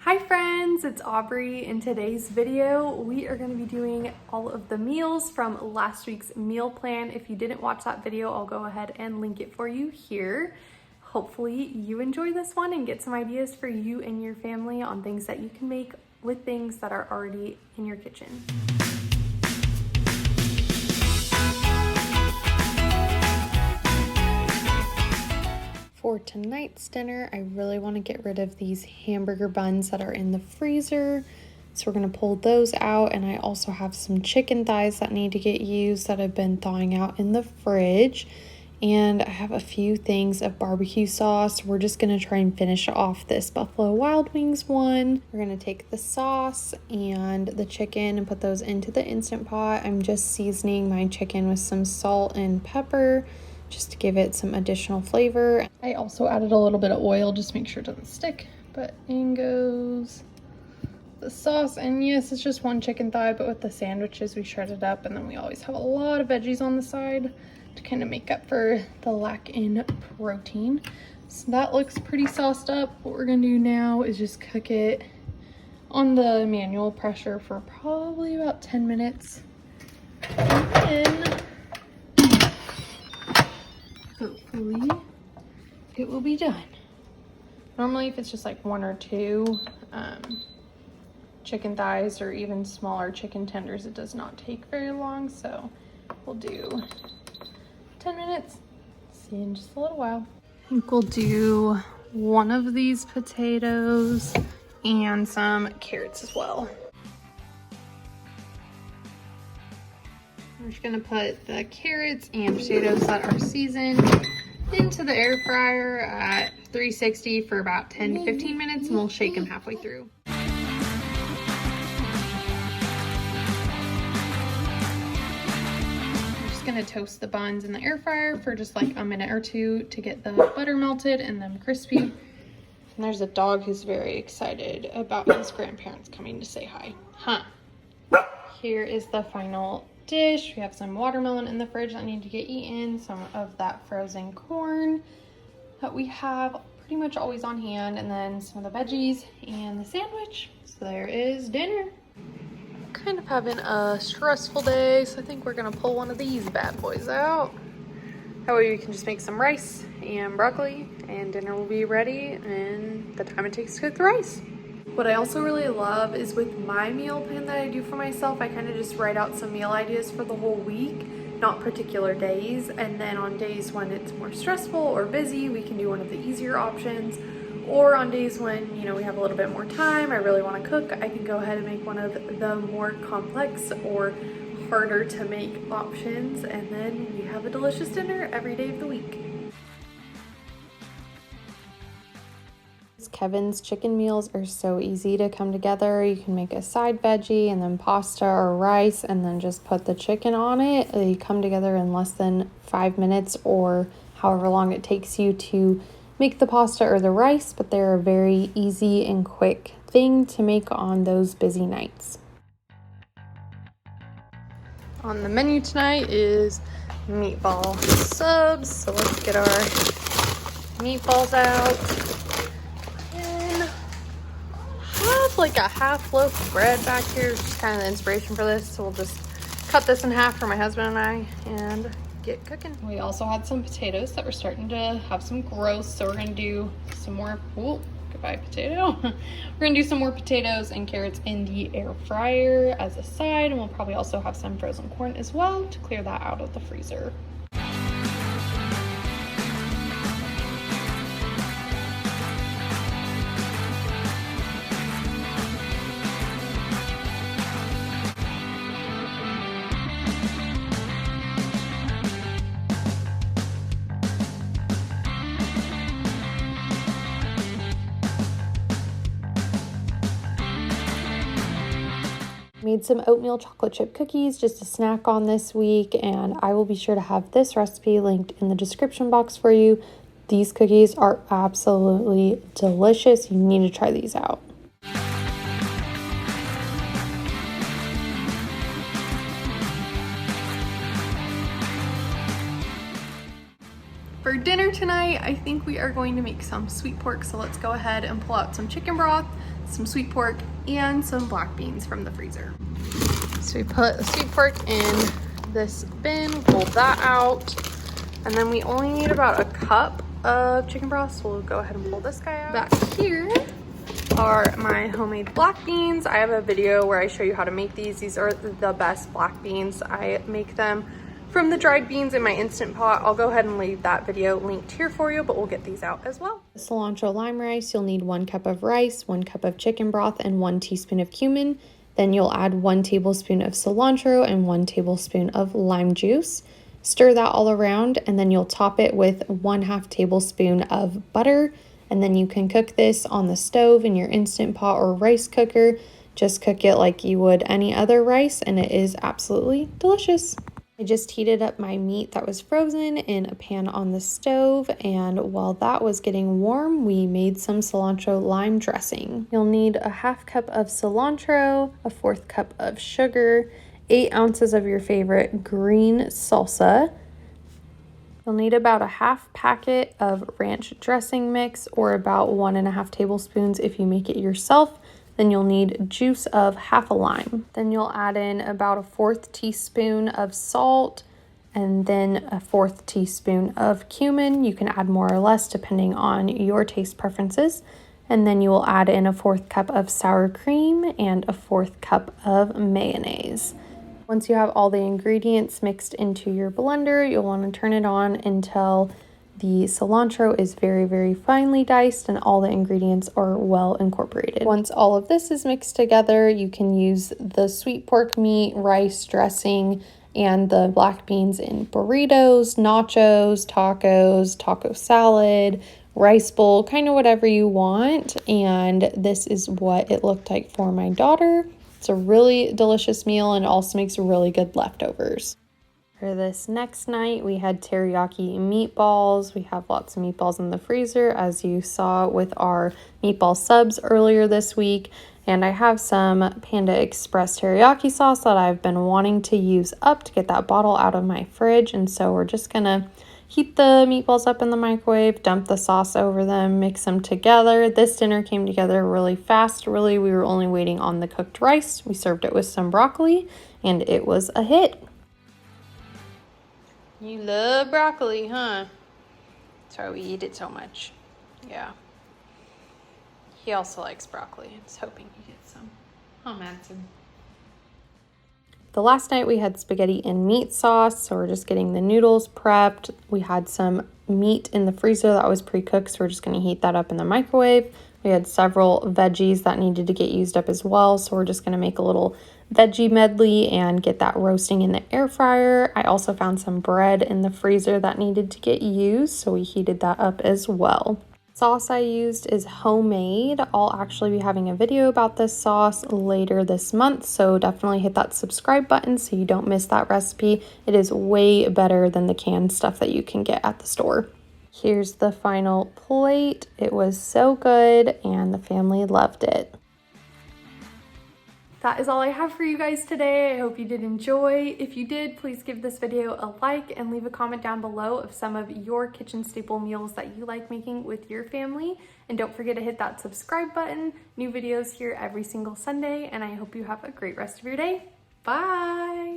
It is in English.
Hi friends, it's Aubrey. In today's video, we are going to be doing all of the meals from last week's meal plan. If you didn't watch that video, I'll go ahead and link it for you here. Hopefully you enjoy this one and get some ideas for you and your family on things that you can make with things that are already in your kitchen. For tonight's dinner, I really want to get rid of these hamburger buns that are in the freezer. So we're going to pull those out, and I also have some chicken thighs that need to get used that have been thawing out in the fridge. And I have a few things of barbecue sauce. We're just going to try and finish off this Buffalo Wild Wings one. We're going to take the sauce and the chicken and put those into the Instant Pot. I'm just seasoning my chicken with some salt and pepper, just to give it some additional flavor. I also added a little bit of oil, just make sure it doesn't stick. But in goes the sauce, and yes, it's just one chicken thigh, but with the sandwiches we shred it up, and then we always have a lot of veggies on the side to kind of make up for the lack in protein. So that looks pretty sauced up. What we're gonna do now is just cook it on the manual pressure for probably about 10 minutes. And then hopefully it will be done. Normally if it's just like one or two chicken thighs or even smaller chicken tenders, it does not take very long. So we'll do 10 minutes. See you in just a little while. I think we'll do one of these potatoes and some carrots as well. We're just gonna put the carrots and potatoes that are seasoned into the air fryer at 360 for about 10 to 15 minutes, and we'll shake them halfway through. I'm just gonna toast the buns in the air fryer for just like a minute or two to get the butter melted and them crispy. And there's a dog who's very excited about his grandparents coming to say hi. Here is the final dish. We have some watermelon in the fridge that need to get eaten, some of that frozen corn that we have pretty much always on hand, and then some of the veggies and the sandwich. So there is dinner. Kind of having a stressful day, so I think we're gonna pull one of these bad boys out. That way we can just make some rice and broccoli, and dinner will be ready in the time it takes to cook the rice. What I also really love is with my meal plan that I do for myself, I kind of just write out some meal ideas for the whole week, not particular days. And then on days when it's more stressful or busy, we can do one of the easier options. Or on days when, you know, we have a little bit more time, I really want to cook, I can go ahead and make one of the more complex or harder to make options. And then we have a delicious dinner every day of the week. Kevin's chicken meals are so easy to come together. You can make a side veggie and then pasta or rice and then just put the chicken on it. They come together in less than 5 minutes or however long it takes you to make the pasta or the rice, but they're a very easy and quick thing to make on those busy nights. On the menu tonight is meatball subs, so let's get our meatballs out. Like a half loaf of bread back here, just kind of the inspiration for this, so we'll just cut this in half for my husband and I and get cooking. We also had some potatoes that were starting to have some growth, so we're gonna do some more. Goodbye potato. We're gonna do some more potatoes and carrots in the air fryer as a side, and we'll probably also have some frozen corn as well to clear that out of the freezer. Made some oatmeal chocolate chip cookies just to snack on this week, and I will be sure to have this recipe linked in the description box for you. These cookies are absolutely delicious. You need to try these out. For dinner tonight, I think we are going to make some sweet pork, so let's go ahead and pull out some chicken broth, some sweet pork, and some black beans from the freezer. So we put the sweet pork in this bin, pulled that out, and then we only need about a cup of chicken broth, so we'll go ahead and pull this guy out. Back here are my homemade black beans. I have a video where I show you how to make these. These are the best black beans. I make them from the dried beans in my Instant Pot. I'll go ahead and leave that video linked here for you, but we'll get these out as well. Cilantro lime rice, you'll need 1 cup of rice, 1 cup of chicken broth, and 1 teaspoon of cumin. Then you'll add 1 tablespoon of cilantro and 1 tablespoon of lime juice. Stir that all around, and then you'll top it with 1/2 tablespoon of butter. And then you can cook this on the stove in your Instant Pot or rice cooker. Just cook it like you would any other rice, and it is absolutely delicious. I just heated up my meat that was frozen in a pan on the stove, and while that was getting warm, we made some cilantro lime dressing. You'll need a 1/2 cup of cilantro, a 1/4 cup of sugar, 8 ounces of your favorite green salsa. You'll need about a 1/2 packet of ranch dressing mix, or about 1.5 tablespoons if you make it yourself. Then you'll need juice of 1/2 lime. Then you'll add in about a 1/4 teaspoon of salt, and then a 1/4 teaspoon of cumin. You can add more or less depending on your taste preferences. And then you will add in a 1/4 cup of sour cream and a 1/4 cup of mayonnaise. Once you have all the ingredients mixed into your blender, you'll want to turn it on until the cilantro is very, very finely diced and all the ingredients are well incorporated. Once all of this is mixed together, you can use the sweet pork meat, rice dressing, and the black beans in burritos, nachos, tacos, taco salad, rice bowl, kind of whatever you want. And this is what it looked like for my daughter. It's a really delicious meal and also makes really good leftovers. For this next night, we had teriyaki meatballs. We have lots of meatballs in the freezer, as you saw with our meatball subs earlier this week. And I have some Panda Express teriyaki sauce that I've been wanting to use up to get that bottle out of my fridge. And so we're just gonna heat the meatballs up in the microwave, dump the sauce over them, mix them together. This dinner came together really fast. Really, we were only waiting on the cooked rice. We served it with some broccoli, and it was a hit. You love broccoli, huh? That's why we eat it so much. Yeah. He also likes broccoli. I was hoping he gets some. Oh, Madsen. The last night we had spaghetti and meat sauce, so we're just getting the noodles prepped. We had some meat in the freezer that was pre-cooked, so we're just going to heat that up in the microwave. We had several veggies that needed to get used up as well, so we're just going to make a little veggie medley and get that roasting in the air fryer. I also found some bread in the freezer that needed to get used, so we heated that up as well. Sauce I used is homemade. I'll actually be having a video about this sauce later this month, so definitely hit that subscribe button so you don't miss that recipe. It is way better than the canned stuff that you can get at the store. Here's the final plate. It was so good and the family loved it. That is all I have for you guys today. I hope you did enjoy. If you did, please give this video a like and leave a comment down below of some of your kitchen staple meals that you like making with your family. And don't forget to hit that subscribe button. New videos here every single Sunday, and I hope you have a great rest of your day. Bye!